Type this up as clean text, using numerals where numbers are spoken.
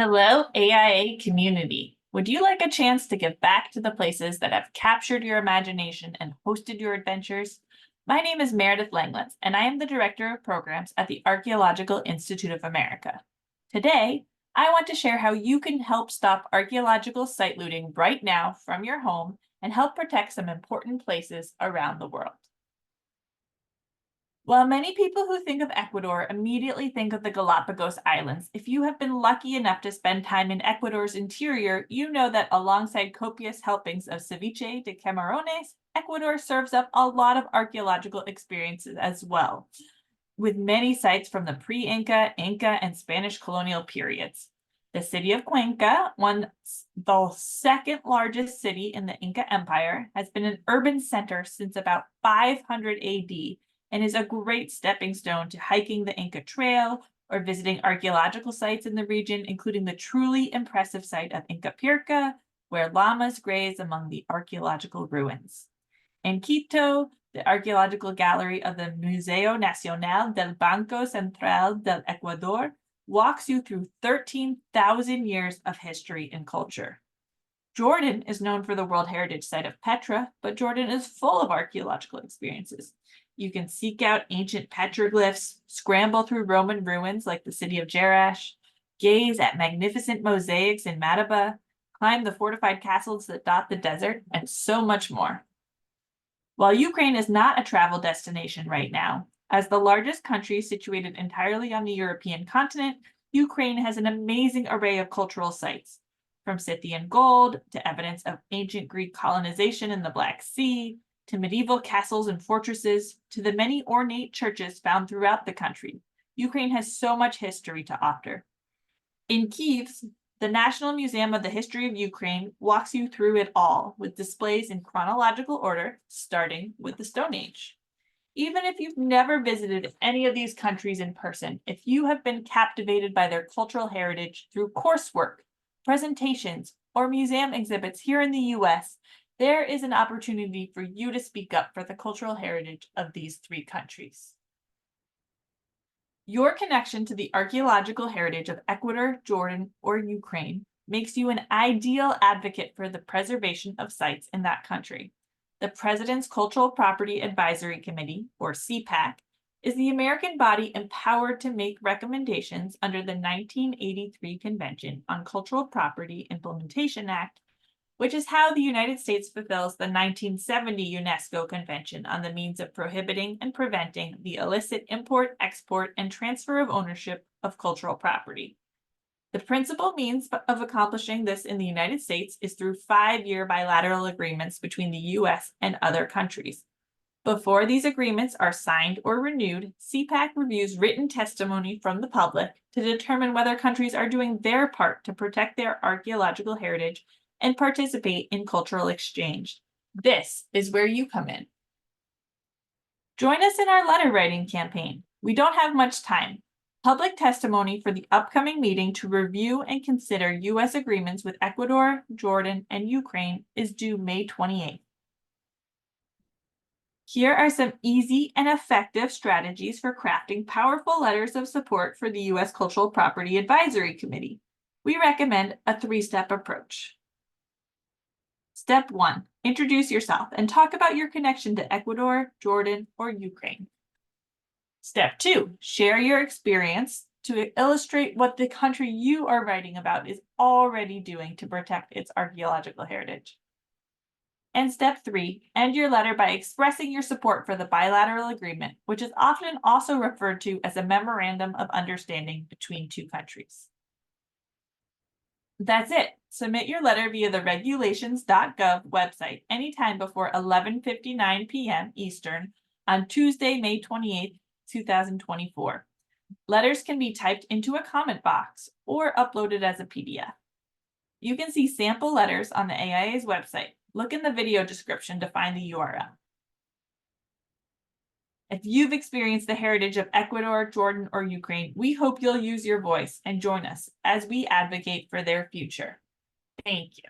Hello, AIA community. Would you like a chance to give back to the places that have captured your imagination and hosted your adventures? My name is Meredith Langletz, and I am the Director of Programs at the Archaeological Institute of America. Today, I want to share how you can help stop archaeological site looting right now from your home and help protect some important places around the world. While many people who think of Ecuador immediately think of the Galapagos Islands, if you have been lucky enough to spend time in Ecuador's interior, you know that alongside copious helpings of ceviche de camarones, Ecuador serves up a lot of archaeological experiences as well, with many sites from the pre-Inca, Inca, and Spanish colonial periods. The city of Cuenca, the second largest city in the Inca Empire, has been an urban center since about 500 AD and is a great stepping stone to hiking the Inca Trail or visiting archaeological sites in the region, including the truly impressive site of Inca Pirca, where llamas graze among the archaeological ruins. In Quito, the archaeological gallery of the Museo Nacional del Banco Central del Ecuador walks you through 13,000 years of history and culture. Jordan is known for the World Heritage Site of Petra, but Jordan is full of archaeological experiences. You can seek out ancient petroglyphs, scramble through Roman ruins like the city of Jerash, gaze at magnificent mosaics in Madaba, climb the fortified castles that dot the desert, and so much more. While Ukraine is not a travel destination right now, as the largest country situated entirely on the European continent, Ukraine has an amazing array of cultural sites, from Scythian gold to evidence of ancient Greek colonization in the Black Sea, to medieval castles and fortresses, to the many ornate churches found throughout the country. Ukraine has so much history to offer. In Kyiv, the National Museum of the History of Ukraine walks you through it all, with displays in chronological order, starting with the Stone Age. Even if you've never visited any of these countries in person, if you have been captivated by their cultural heritage through coursework, presentations, or museum exhibits here in the US, there is an opportunity for you to speak up for the cultural heritage of these three countries. Your connection to the archaeological heritage of Ecuador, Jordan, or Ukraine makes you an ideal advocate for the preservation of sites in that country. The President's Cultural Property Advisory Committee, or CPAC, is the American body empowered to make recommendations under the 1983 Convention on Cultural Property Implementation Act, which is how the United States fulfills the 1970 UNESCO Convention on the means of prohibiting and preventing the illicit import, export, and transfer of ownership of cultural property. The principal means of accomplishing this in the United States is through 5-year bilateral agreements between the US and other countries. Before these agreements are signed or renewed, CPAC reviews written testimony from the public to determine whether countries are doing their part to protect their archaeological heritage and participate in cultural exchange. This is where you come in. Join us in our letter writing campaign. We don't have much time. Public testimony for the upcoming meeting to review and consider U.S. agreements with Ecuador, Jordan, and Ukraine is due May 28th. Here are some easy and effective strategies for crafting powerful letters of support for the U.S. Cultural Property Advisory Committee. We recommend a 3-step approach. Step 1, introduce yourself and talk about your connection to Ecuador, Jordan, or Ukraine. Step 2, share your experience to illustrate what the country you are writing about is already doing to protect its archaeological heritage. And step 3, end your letter by expressing your support for the bilateral agreement, which is often also referred to as a memorandum of understanding between two countries. That's it. Submit your letter via the regulations.gov website anytime before 11:59 p.m. Eastern on Tuesday, May 28th, 2024. Letters can be typed into a comment box or uploaded as a PDF. You can see sample letters on the AIA's website. Look in the video description to find the URL. If you've experienced the heritage of Ecuador, Jordan, or Ukraine, we hope you'll use your voice and join us as we advocate for their future. Thank you.